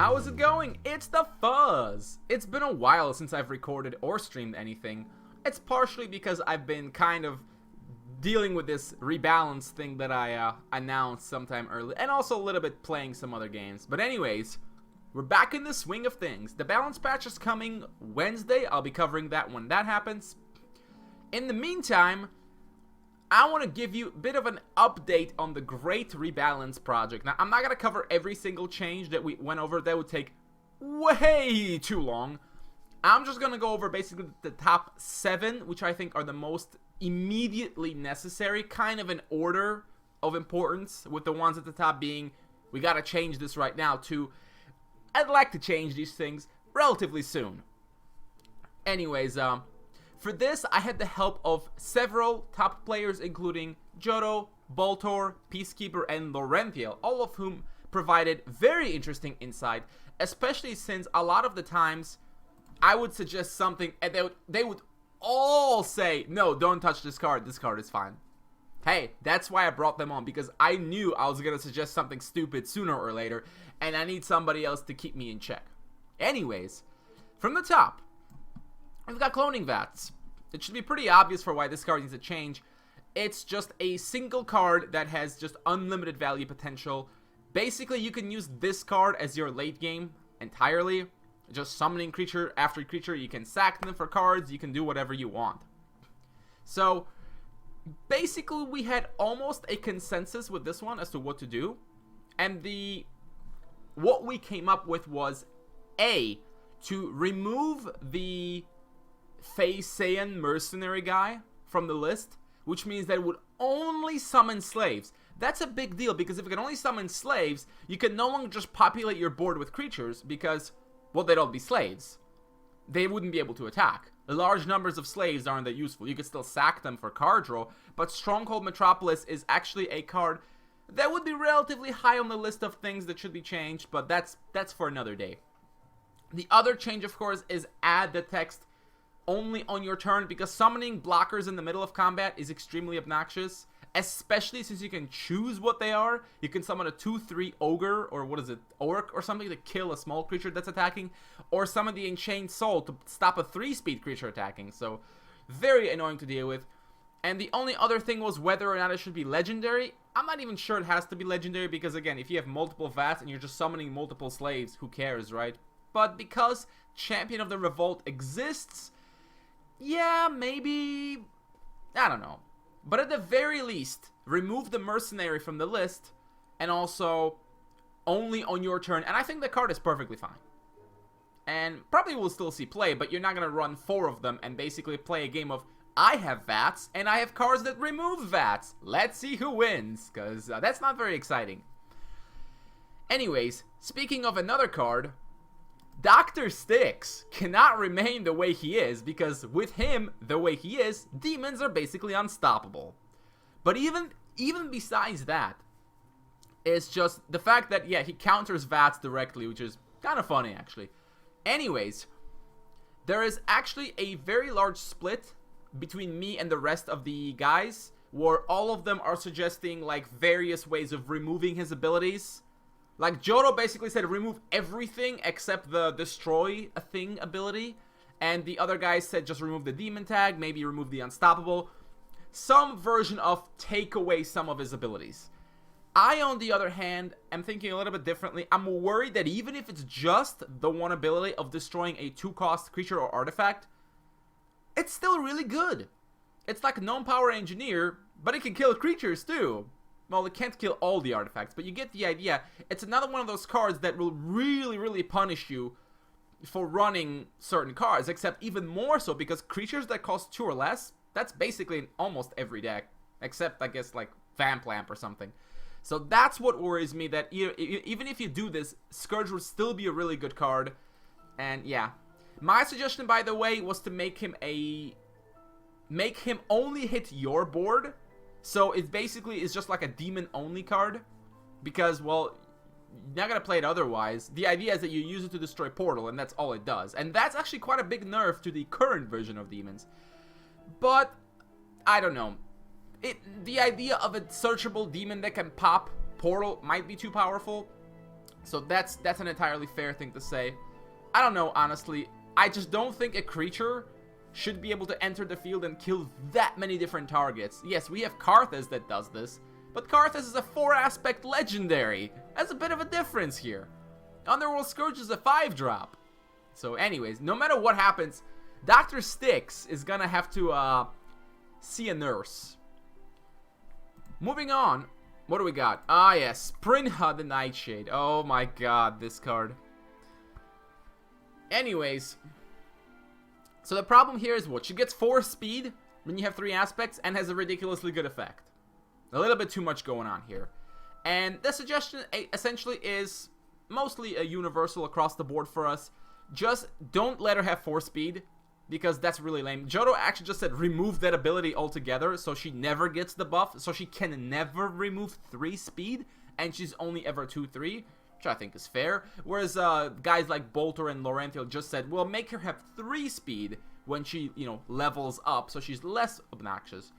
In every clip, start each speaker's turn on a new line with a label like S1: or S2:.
S1: how is it going? It's the Fuzz! It's been a while since I've recorded or streamed anything. It's partially because I've been kind of dealing with this rebalance thing that I announced sometime early, and also a little bit playing some other games. But anyways, we're back in the swing of things. The balance patch is coming Wednesday. I'll be covering that when that happens. In the meantime, I want to give you a bit of an update on the great rebalance project. Now, I'm not going to cover every single change that we went over. That would take way too long. I'm just going to go over basically the top 7, which I think are the most immediately necessary, kind of in order of importance, with the ones at the top being, we got to change this right now, to, I'd like to change these things relatively soon. Anyways, for this, I had the help of several top players, including Jodo, Boltor, Peacekeeper, and Laurentiel, all of whom provided very interesting insight, especially since a lot of the times I would suggest something and they would all say, no, don't touch this card is fine. Hey, that's why I brought them on, because I knew I was going to suggest something stupid sooner or later, and I need somebody else to keep me in check. Anyways, from the top, we've got cloning vats. It should be pretty obvious for why this card needs to change. It's just a single card that has just unlimited value potential. Basically, you can use this card as your late game entirely. Just summoning creature after creature. You can sack them for cards. You can do whatever you want. So, basically, we had almost a consensus with this one as to what to do. And what we came up with was, A, to remove the Saiyan mercenary guy from the list, which means that it would only summon slaves. That's a big deal, because if it can only summon slaves, you can no longer just populate your board with creatures, because, well, they'd all be slaves. They wouldn't be able to attack. Large numbers of slaves aren't that useful. You could still sack them for card draw, but Stronghold Metropolis is actually a card that would be relatively high on the list of things that should be changed, but that's for another day. The other change, of course, is add the text only on your turn, because summoning blockers in the middle of combat is extremely obnoxious, especially since you can choose what they are. You can summon a 2/3 ogre, or what is it, orc or something, to kill a small creature that's attacking, or summon the Enchained Soul to stop a 3-speed creature attacking. So very annoying to deal with. And the only other thing was whether or not it should be legendary. I'm not even sure it has to be legendary, because again, if you have multiple vats and you're just summoning multiple slaves, who cares, right? But because Champion of the Revolt exists, yeah, maybe, I don't know. But at the very least, remove the mercenary from the list, and also only on your turn. And I think the card is perfectly fine. And probably will still see play, but you're not going to run 4 of them and basically play a game of, I have vats, and I have cards that remove vats. Let's see who wins, because that's not very exciting. Anyways, speaking of another card, Dr. Styx cannot remain the way he is, because with him the way he is, demons are basically unstoppable. But even besides that, it's just the fact that, yeah, he counters VATS directly, which is kind of funny, actually. Anyways, there is actually a very large split between me and the rest of the guys, where all of them are suggesting, like, various ways of removing his abilities. Like, Jodo basically said remove everything except the destroy a thing ability. And the other guys said just remove the demon tag, maybe remove the unstoppable. Some version of take away some of his abilities. I, on the other hand, am thinking a little bit differently. I'm worried that even if it's just the one ability of destroying a 2-cost creature or artifact, it's still really good. It's like a non-power engineer, but it can kill creatures too. Well, it can't kill all the artifacts, but you get the idea. It's another one of those cards that will really, really punish you for running certain cards, except even more so because creatures that cost 2 or less, that's basically in almost every deck, except, I guess, like Vamplamp or something. So that's what worries me, that even if you do this, Scourge would still be a really good card. And yeah, my suggestion, by the way, was to make him only hit your board. So it basically is just like a demon-only card, because, well, you're not going to play it otherwise. The idea is that you use it to destroy Portal, and that's all it does. And that's actually quite a big nerf to the current version of demons. But, I don't know. The idea of a searchable demon that can pop Portal might be too powerful. So that's an entirely fair thing to say. I don't know, honestly. I just don't think a creature should be able to enter the field and kill that many different targets. Yes, we have Karthus that does this, but Karthus is a 4-aspect legendary. That's a bit of a difference here. Underworld Scourge is a 5-drop. So anyways, no matter what happens, Dr. Styx is gonna have to see a nurse. Moving on, what do we got? Ah yes, Sprinha the Nightshade. Oh my god, this card. Anyways, so the problem here is what? She gets 4 speed when you have 3 aspects and has a ridiculously good effect. A little bit too much going on here. And the suggestion essentially is mostly a universal across the board for us. Just don't let her have 4 speed, because that's really lame. Johto actually just said remove that ability altogether, so she never gets the buff, so she can never remove 3 speed, and she's only ever 2-3, which I think is fair. Whereas guys like Bolter and Laurential just said, well, make her have 3 speed when she, you know, levels up, so she's less obnoxious.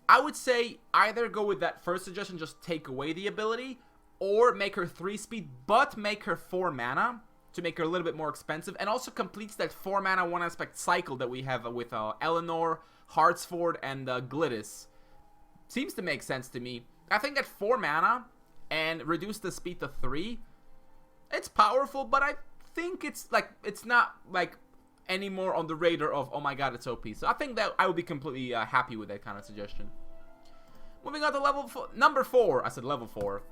S1: I would say either go with that first suggestion, just take away the ability, or make her 3 speed, but make her 4 mana, to make her a little bit more expensive, and also completes that 4 mana 1 aspect cycle that we have with Eleanor, Hartsford, and Glittis. Seems to make sense to me. I think at 4 mana and reduce the speed to 3, it's powerful, but I think it's not like any more on the radar of, oh my god, it's OP. So I think that I would be completely happy with that kind of suggestion. Moving on to number 4. I said level 4.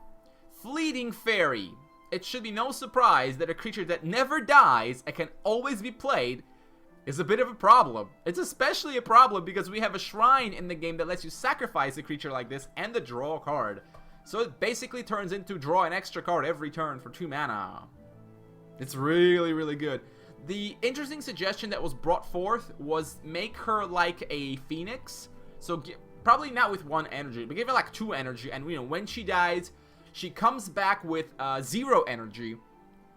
S1: Fleeting Fairy. It should be no surprise that a creature that never dies and can always be played is a bit of a problem. It's especially a problem because we have a shrine in the game that lets you sacrifice a creature like this and the draw a card. So it basically turns into draw an extra card every turn for 2 mana. It's really, really good. The interesting suggestion that was brought forth was make her like a phoenix. So probably not with 1 energy, but give her like 2 energy, and you know, when she dies, she comes back with 0 energy.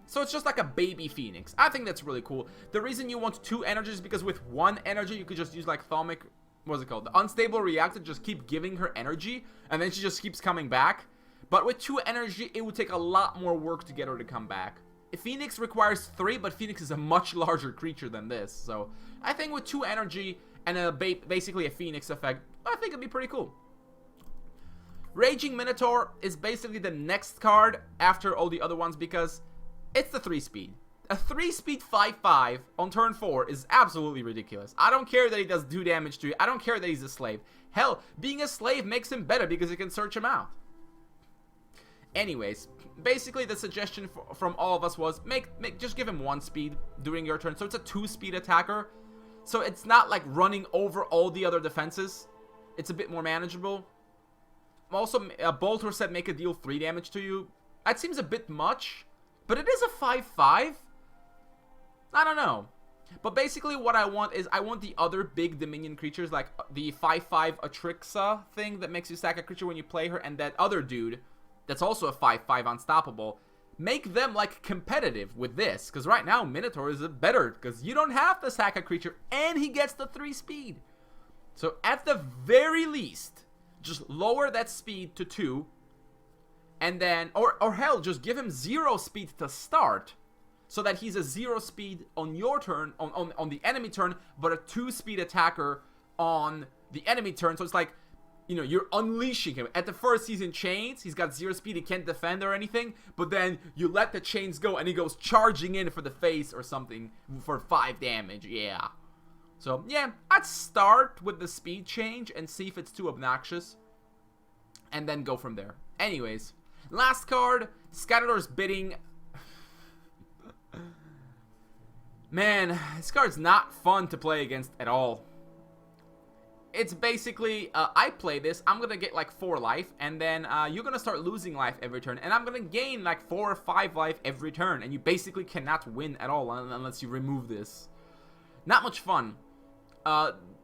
S1: So it's just like a baby phoenix. I think that's really cool. The reason you want 2 energies is because with 1 energy, you could just use like Thaumic, what's it called? The Unstable Reactor, just keep giving her energy, and then she just keeps coming back. But with 2 energy, it would take a lot more work to get her to come back. Phoenix requires 3, but Phoenix is a much larger creature than this. So I think with 2 energy and basically a Phoenix effect, I think it'd be pretty cool. Raging Minotaur is basically the next card after all the other ones because it's the 3 speed. A 3 speed 5/5 on turn 4 is absolutely ridiculous. I don't care that he does 2 damage to you. I don't care that he's a slave. Hell, being a slave makes him better because you can search him out. Anyways, basically the suggestion from all of us was just give him 1 speed during your turn. So it's a 2 speed attacker. So it's not like running over all the other defenses. It's a bit more manageable. Also, Bolter said make a deal 3 damage to you. That seems a bit much, but it is a 5/5. I don't know. But basically what I want is I want the other big Dominion creatures, like the 5/5 Atrixa thing that makes you sack a creature when you play her, and that other dude that's also a 5/5 unstoppable. Make them like competitive with this, because right now Minotaur is better because you don't have to sack a creature and he gets the 3 speed. So at the very least, just lower that speed to 2, and then, or hell, just give him 0 speed to start, so that he's a 0 speed on your turn, on the enemy turn, but a 2 speed attacker on the enemy turn. So it's like, you know, you're unleashing him. At the first, he's in chains, he's got 0 speed, he can't defend or anything, but then you let the chains go, and he goes charging in for the face or something for 5 damage, yeah. So, yeah, I'd start with the speed change and see if it's too obnoxious, and then go from there. Anyways, last card, Scatterdoor's Bidding. Man, this card's not fun to play against at all. It's basically, I play this, I'm gonna get like 4 life, and then you're gonna start losing life every turn, and I'm gonna gain like 4 or 5 life every turn, and you basically cannot win at all unless you remove this. Not much fun.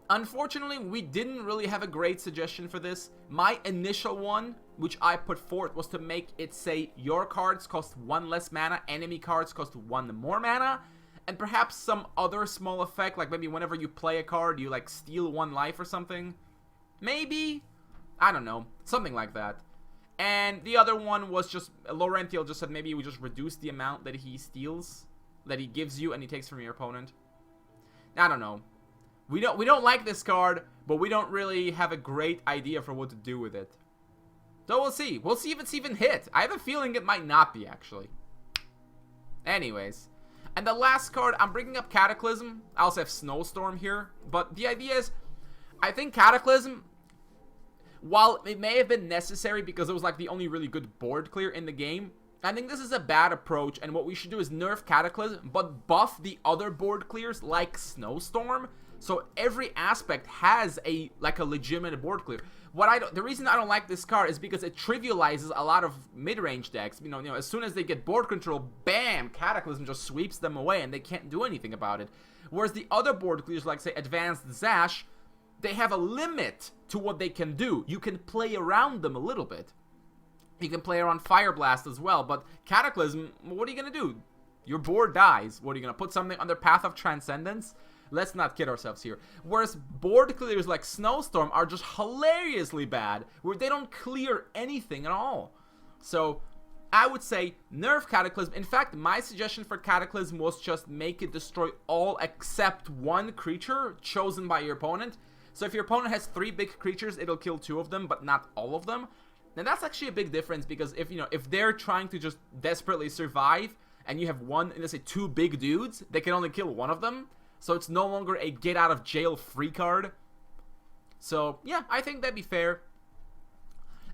S1: Unfortunately, we didn't really have a great suggestion for this. My initial one, which I put forth, was to make it say your cards cost 1 less mana, enemy cards cost 1 more mana, and perhaps some other small effect, like maybe whenever you play a card, you like steal 1 life or something. Maybe? I don't know. Something like that. And the other one was just, Laurentiel just said maybe we just reduce the amount that he steals, that he gives you and he takes from your opponent. I don't know. We don't like this card, but we don't really have a great idea for what to do with it. So we'll see. We'll see if it's even hit. I have a feeling it might not be, actually. Anyways. And the last card, I'm bringing up Cataclysm. I also have Snowstorm here. But the idea is, I think Cataclysm, while it may have been necessary because it was like the only really good board clear in the game, I think this is a bad approach, and what we should do is nerf Cataclysm, but buff the other board clears like Snowstorm, so every aspect has a legitimate board clear. The reason I don't like this card is because it trivializes a lot of mid-range decks. You know, as soon as they get board control, bam, Cataclysm just sweeps them away, and they can't do anything about it. Whereas the other board clears, like say Advanced Zash, they have a limit to what they can do. You can play around them a little bit. You can play around Fire Blast as well, but Cataclysm, what are you going to do? Your board dies. What, are you going to put something on their Path of Transcendence? Let's not kid ourselves here. Whereas board clears like Snowstorm are just hilariously bad, where they don't clear anything at all. So, I would say nerf Cataclysm. In fact, my suggestion for Cataclysm was just make it destroy all except one creature chosen by your opponent. So if your opponent has 3 big creatures, it'll kill 2 of them, but not all of them. Now that's actually a big difference, because if they're trying to just desperately survive and you have let's say 2 big dudes, they can only kill 1 of them. So it's no longer a get out of jail free card. So yeah, I think that'd be fair.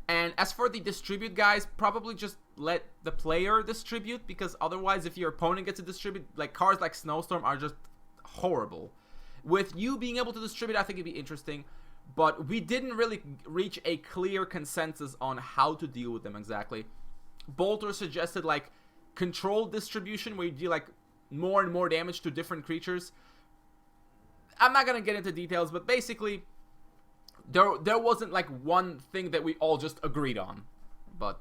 S1: And as for the distribute, guys, probably just let the player distribute, because otherwise if your opponent gets to distribute, like cards like Snowstorm are just horrible. With you being able to distribute, I think it'd be interesting. But we didn't really reach a clear consensus on how to deal with them exactly. Bolter suggested like controlled distribution, where you deal like more and more damage to different creatures. I'm not gonna get into details, but basically there wasn't like one thing that we all just agreed on. But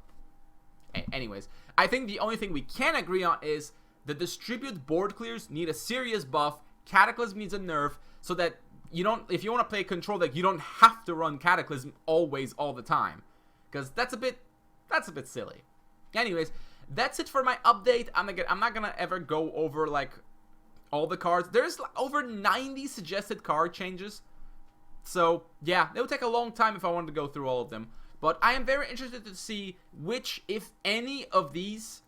S1: anyways, I think the only thing we can agree on is the distribute board clears need a serious buff. Cataclysm needs a nerf, so that if you want to play control deck, you don't have to run Cataclysm always, all the time, because that's a bit silly. Anyways, that's it for my update. I'm not gonna ever go over like all the cards. There's like over 90 suggested card changes, so yeah, it would take a long time if I wanted to go through all of them. But I am very interested to see which, if any, of these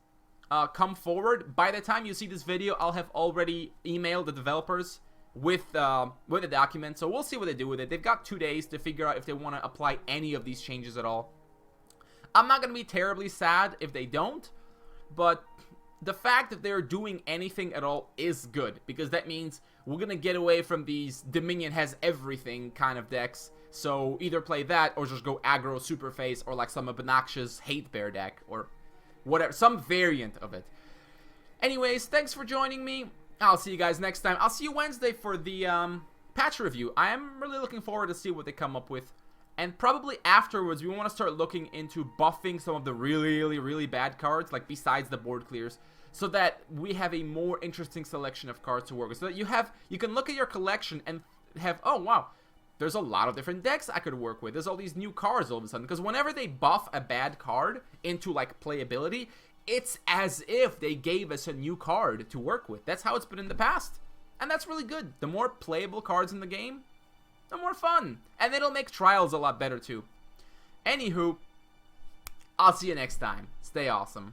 S1: come forward. By the time you see this video, I'll have already emailed the developers with the document, so we'll see what they do with it. They've got 2 days to figure out if they want to apply any of these changes at all. I'm not going to be terribly sad if they don't, but the fact that they're doing anything at all is good, because that means we're going to get away from these Dominion has everything kind of decks. So either play that or just go aggro Superface, or like some obnoxious Hate Bear deck, or whatever, some variant of it. Anyways, thanks for joining me. I'll see you guys next time. I'll see you Wednesday for the patch review. I am really looking forward to see what they come up with. And probably afterwards, we want to start looking into buffing some of the really bad cards, like besides the board clears, so that we have a more interesting selection of cards to work with. So that you can look at your collection and have, oh wow, there's a lot of different decks I could work with. There's all these new cards all of a sudden. Because whenever they buff a bad card into like playability, it's as if they gave us a new card to work with. That's how it's been in the past. And that's really good. The more playable cards in the game, the more fun. And it'll make trials a lot better too. Anywho, I'll see you next time. Stay awesome.